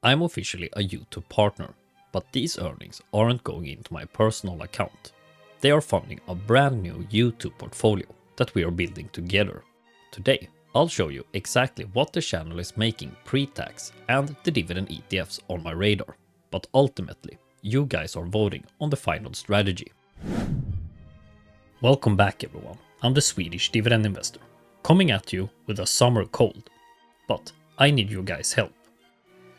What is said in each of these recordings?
I'm officially a YouTube partner, but these earnings aren't going into my personal account. They are funding a brand new YouTube portfolio that we are building together. Today, I'll show you exactly what the channel is making pre-tax and the dividend ETFs on my radar. But ultimately, you guys are voting on the final strategy. Welcome back everyone, I'm the Swedish dividend investor, coming at you with a summer cold. But I need your guys' help.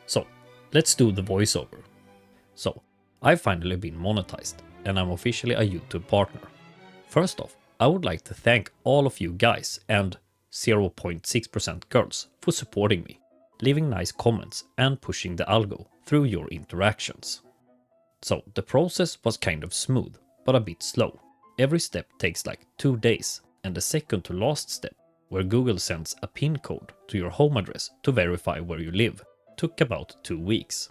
So, let's do the voiceover. So, I've finally been monetized, and I'm officially a YouTube partner. First off, I would like to thank all of you guys and 0.6% girls for supporting me, leaving nice comments and pushing the algo through your interactions. So, the process was kind of smooth, but a bit slow. Every step takes like 2 days, and the second to last step, where Google sends a PIN code to your home address to verify where you live, took about 2 weeks.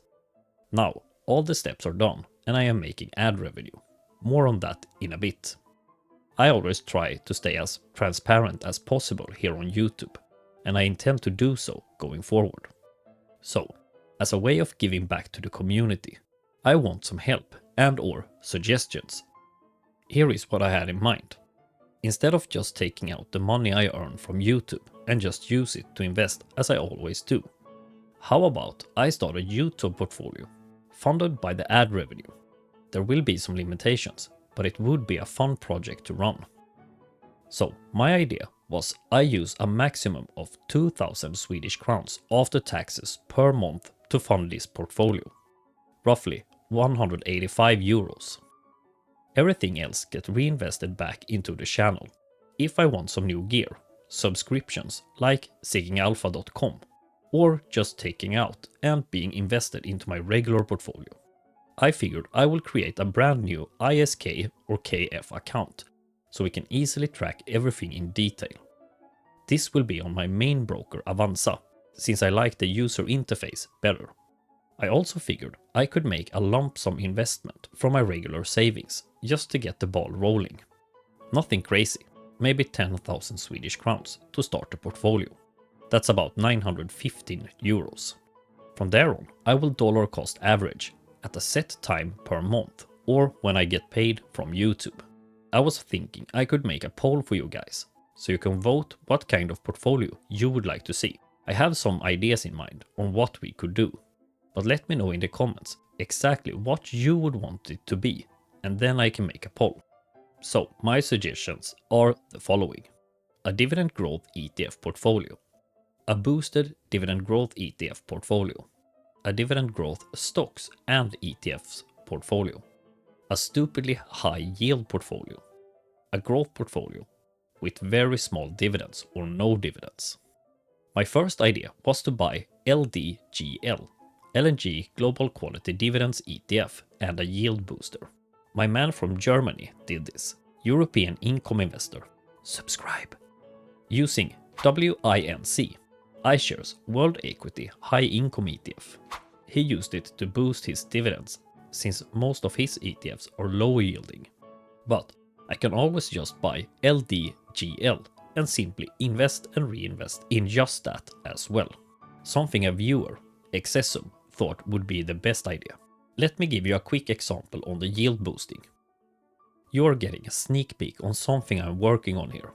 Now, all the steps are done and I am making ad revenue. More on that in a bit. I always try to stay as transparent as possible here on YouTube, and I intend to do so going forward. So, as a way of giving back to the community, I want some help and/or suggestions. Here is what I had in mind. Instead of just taking out the money I earn from YouTube and just use it to invest as I always do, how about I start a YouTube portfolio funded by the ad revenue? There will be some limitations, but it would be a fun project to run. So my idea was I use a maximum of 2,000 Swedish crowns after taxes per month to fund this portfolio, roughly 185 euros. Everything else gets reinvested back into the channel if I want some new gear, subscriptions like seekingalpha.com, or just taking out and being invested into my regular portfolio. I figured I will create a brand new ISK or KF account so we can easily track everything in detail. This will be on my main broker Avanza, since I like the user interface better. I also figured I could make a lump sum investment from my regular savings just to get the ball rolling. Nothing crazy, maybe 10,000 Swedish crowns to start the portfolio. That's about 915 euros. From there on, I will dollar cost average at a set time per month or when I get paid from YouTube. I was thinking I could make a poll for you guys, so you can vote what kind of portfolio you would like to see. I have some ideas in mind on what we could do, but let me know in the comments exactly what you would want it to be, and then I can make a poll. So my suggestions are the following: a dividend growth ETF portfolio, a boosted dividend growth ETF portfolio, a dividend growth stocks and ETFs portfolio, a stupidly high yield portfolio, a growth portfolio with very small dividends or no dividends. My first idea was to buy LDGL, LNG Global Quality Dividends ETF, and a yield booster. My man from Germany did this, European Income Investor. Subscribe. Using WINC, iShares World Equity High Income ETF. He used it to boost his dividends, since most of his ETFs are low yielding. But I can always just buy LDGL and simply invest and reinvest in just that as well. Something a viewer, Excessum, thought would be the best idea. Let me give you a quick example on the yield boosting. You're getting a sneak peek on something I'm working on here.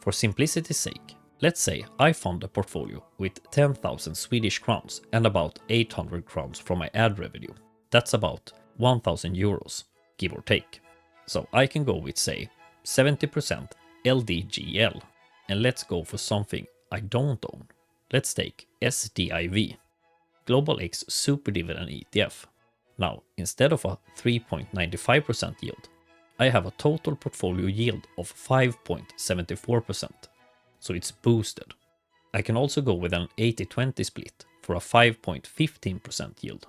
For simplicity's sake, let's say I fund a portfolio with 10,000 Swedish crowns and about 800 crowns from my ad revenue. That's about 1,000 euros, give or take. So I can go with, say, 70% LDGL, and let's go for something I don't own. Let's take SDIV, Global X Super Dividend ETF. Now, instead of a 3.95% yield, I have a total portfolio yield of 5.74%, so it's boosted. I can also go with an 80-20 split for a 5.15% yield.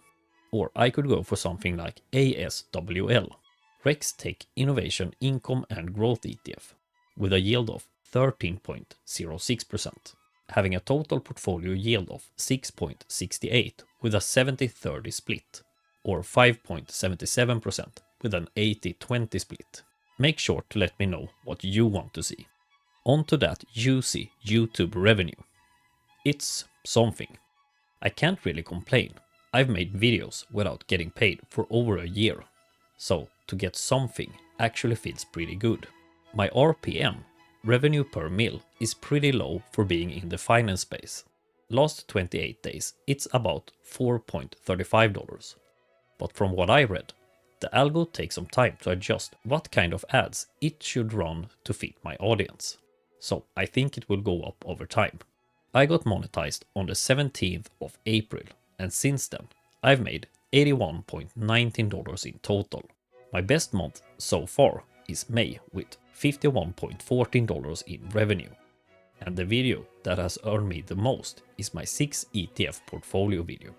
Or I could go for something like ASWL, Rex Tech Innovation Income and Growth ETF, with a yield of 13.06%, having a total portfolio yield of 6.68 with a 70-30 split, or 5.77% with an 80-20 split. Make sure to let me know what you want to see. On to that juicy YouTube revenue. It's something. I can't really complain, I've made videos without getting paid for over a year. So to get something actually feels pretty good. My RPM, revenue per mil, is pretty low for being in the finance space. Last 28 days it's about $4.35. But from what I read, the algo takes some time to adjust what kind of ads it should run to fit my audience. So I think it will go up over time. I got monetized on the 17th of April, and since then I've made $81.19 in total. My best month so far is May with $51.14 in revenue. And the video that has earned me the most is my 6 ETF portfolio video.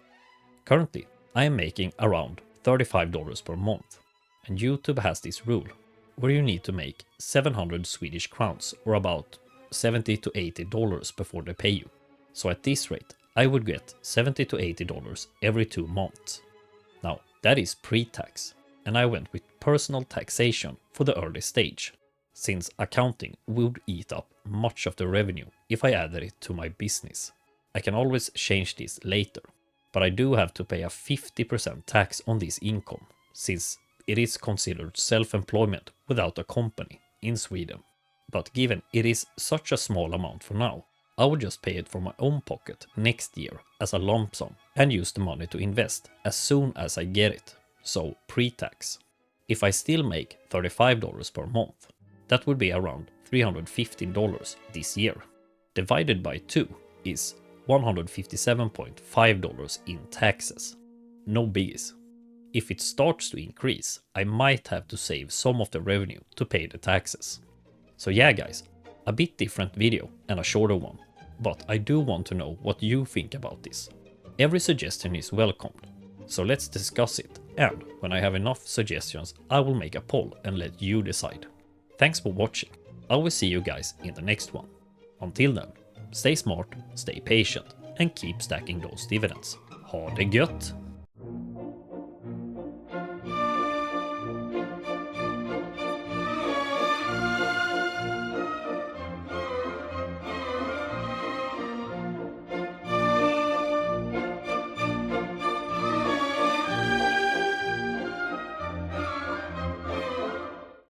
Currently I am making around $35 per month, and YouTube has this rule where you need to make 700 Swedish crowns or about $70 to $80 before they pay you. So at this rate I would get $70 to $80 every 2 months. Now that is pre-tax, and I went with personal taxation for the early stage, since accounting would eat up much of the revenue if I added it to my business. I can always change this later, but I do have to pay a 50% tax on this income, since it is considered self-employment without a company in Sweden. But given it is such a small amount for now, I would just pay it from my own pocket next year as a lump sum and use the money to invest as soon as I get it, so pre-tax. If I still make $35 per month, that would be around $315 this year. Divided by 2 is $157.5 in taxes. No biggies. If it starts to increase, I might have to save some of the revenue to pay the taxes. So yeah guys, a bit different video and a shorter one, but I do want to know what you think about this. Every suggestion is welcomed, so let's discuss it, and when I have enough suggestions I will make a poll and let you decide. Thanks for watching. I will see you guys in the next one. Until then, stay smart, stay patient, and keep stacking those dividends. Ha det gött!